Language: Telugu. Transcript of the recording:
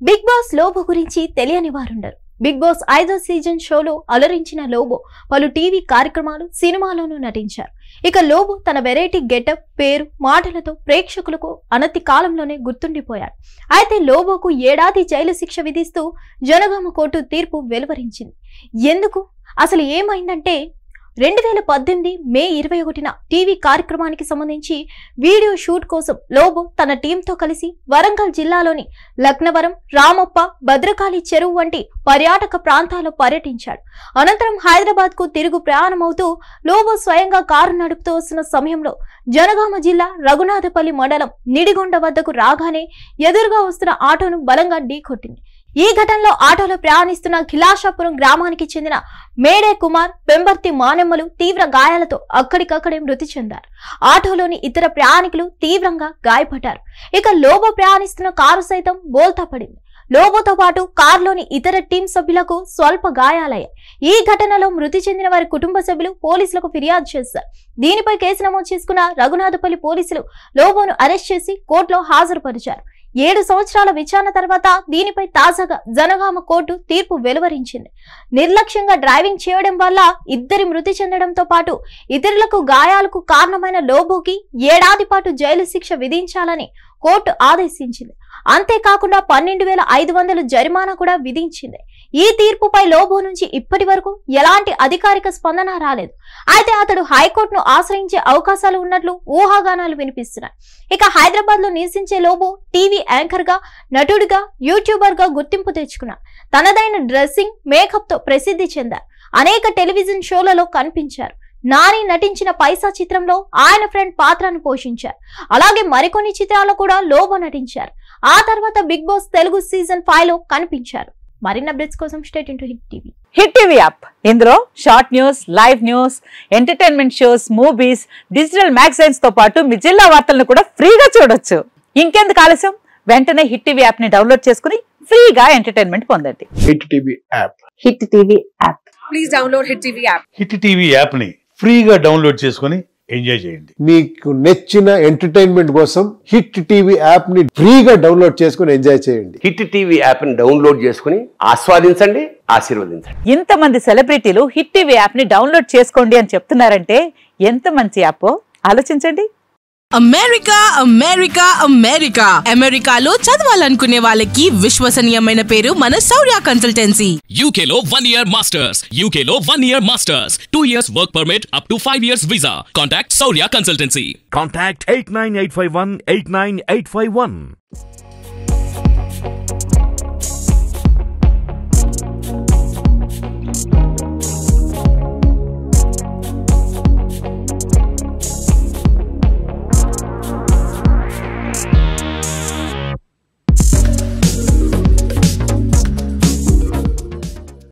బిగ్ బాస్ లోబో గురించి తెలియని వారుండరు. బిగ్ బాస్ 5వ సీజన్ షోలో అలరించిన లోబో పలు టీవీ కార్యక్రమాలు, సినిమాలోనూ నటించారు. ఇక లోబో తన వెరైటీ గెటప్, పేరు, మాటలతో ప్రేక్షకులకు అనతి కాలంలోనే గుర్తుండిపోయాడు. అయితే లోబోకు ఏడాది జైలు శిక్ష విధిస్తూ జనగామ కోర్టు తీర్పు వెలువరించింది. ఎందుకు, అసలు ఏమైందంటే 2018 మే 21న టీవీ కార్యక్రమానికి సంబంధించి వీడియో షూట్ కోసం లోబో తన టీంతో కలిసి వరంగల్ జిల్లాలోని లక్నవరం, రామప్ప, భద్రకాళి చెరువు వంటి పర్యాటక ప్రాంతాల్లో పర్యటించాడు. అనంతరం హైదరాబాద్ కు తిరుగు ప్రయాణమవుతూ లోబో స్వయంగా కారు నడుపుతూ వస్తున్న సమయంలో జనగామ జిల్లా రఘునాథపల్లి మండలం నిడిగొండ వద్దకు రాగానే ఎదురుగా వస్తున్న ఆటోను బలంగా ఢీకొట్టింది. ఈ ఘటనలో ఆటోలో ప్రయాణిస్తున్న ఖిలాషాపురం గ్రామానికి చెందిన మేడే కుమార్, పెంబర్తి మానెమ్మలు తీవ్ర గాయాలతో అక్కడికక్కడే మృతి చెందారు. ఆటోలోని ఇతర ప్రయాణికులు తీవ్రంగా గాయపడ్డారు. ఇక లోబో ప్రయాణిస్తున్న కారు సైతం బోల్తా పడింది. లోబోతో పాటు కారులోని ఇతర టీం సభ్యులకు స్వల్ప గాయాలయ్యాయి. ఈ ఘటనలో మృతి చెందిన వారి కుటుంబ సభ్యులు పోలీసులకు ఫిర్యాదు చేశారు. దీనిపై కేసు నమోదు చేసుకున్న రఘునాథపల్లి పోలీసులు లోబోను అరెస్ట్ చేసి కోర్టులో హాజరుపరిచారు. 7 సంవత్సరాల విచారణ తర్వాత దీనిపై తాజాగా జనగామ కోర్టు తీర్పు వెలువరించింది. నిర్లక్ష్యంగా డ్రైవింగ్ చేయడం వల్ల ఇద్దరి మృతి చెందడంతో పాటు ఇతరులకు గాయాలకు కారణమైన లోబోకి ఏడాది పాటు జైలు శిక్ష విధించాలని కోర్టు ఆదేశించింది. అంతేకాకుండా 12,500 జరిమానా కూడా విధించింది. ఈ తీర్పుపై లోబో నుంచి ఇప్పటి వరకు ఎలాంటి అధికారిక స్పందన రాలేదు. అయితే అతడు హైకోర్టును ఆశ్రయించే అవకాశాలు ఉన్నట్లు ఊహాగానాలు వినిపిస్తున్నాయి. ఇక హైదరాబాద్ లో నివసించే లోబో టీవీ యాంకర్ గా, నటుడిగా, యూట్యూబర్ గా గుర్తింపు తెచ్చుకున్నారు. తనదైన డ్రెస్సింగ్, మేకప్ తో ప్రసిద్ధి చెందారు. అనేక టెలివిజన్ షోలలో కనిపించారు. నాని నటించిన పైసా చిత్రంలో ఆయన ఫ్రెండ్ పాత్రను పోషించారు. అలాగే మరికొన్ని చిత్రాల్లో కూడా లోబో నటించారు. ఆ తర్వాత బిగ్ బాస్ తెలుగు సీజన్ 5లో కనిపించారు. మరిన్ని అప్డేట్స్ కోసం stay tuned to hit TV. Hit TV app, ఇందులో short news, live news, entertainment shows, movies, digital magazines తో పాటు మీ జిల్లా వార్తలను కూడా ఫ్రీగా చూడొచ్చు. ఇంకెందుకు ఆలస్యం, వెంటనే హిట్ టీవీ యాప్ ని డౌన్లోడ్ చేసుకుని ఫ్రీగా ఎంటర్టైన్మెంట్ పొందండి. Hit TV app. Hit TV app. Please download hit TV app. Hit TV app ని ఫ్రీగా డౌన్లోడ్ చేసుకుని ఎంజాయ్ చేయండి. మీకు నచ్చిన ఎంటర్టైన్మెంట్ కోసం హిట్ టీవీ యాప్ ని ఫ్రీగా డౌన్లోడ్ చేసుకుని ఎంజాయ్ చేయండి. హిట్ టీవీ యాప్ ని డౌన్లోడ్ చేసుకుని ఆస్వాదించండి, ఆశీర్వదించండి. ఇంతమంది సెలబ్రిటీలు హిట్ టీవీ యాప్ ని డౌన్లోడ్ చేసుకోండి అని చెప్తున్నారంటే ఎంత మంచి యాప్ ఆలోచించండి. అమెరికా అమెరికా అమెరికా అమెరికాలో చదవాలనుకునే వాళ్ళకి విశ్వసనీయమైన పేరు మన శౌర్య కన్సల్టెన్సీ. UK లో 1 year masters, UK లో 1 year masters, 2 years work permit up to 5 years visa. Contact Saurya Consultancy. Contact 89851 89851.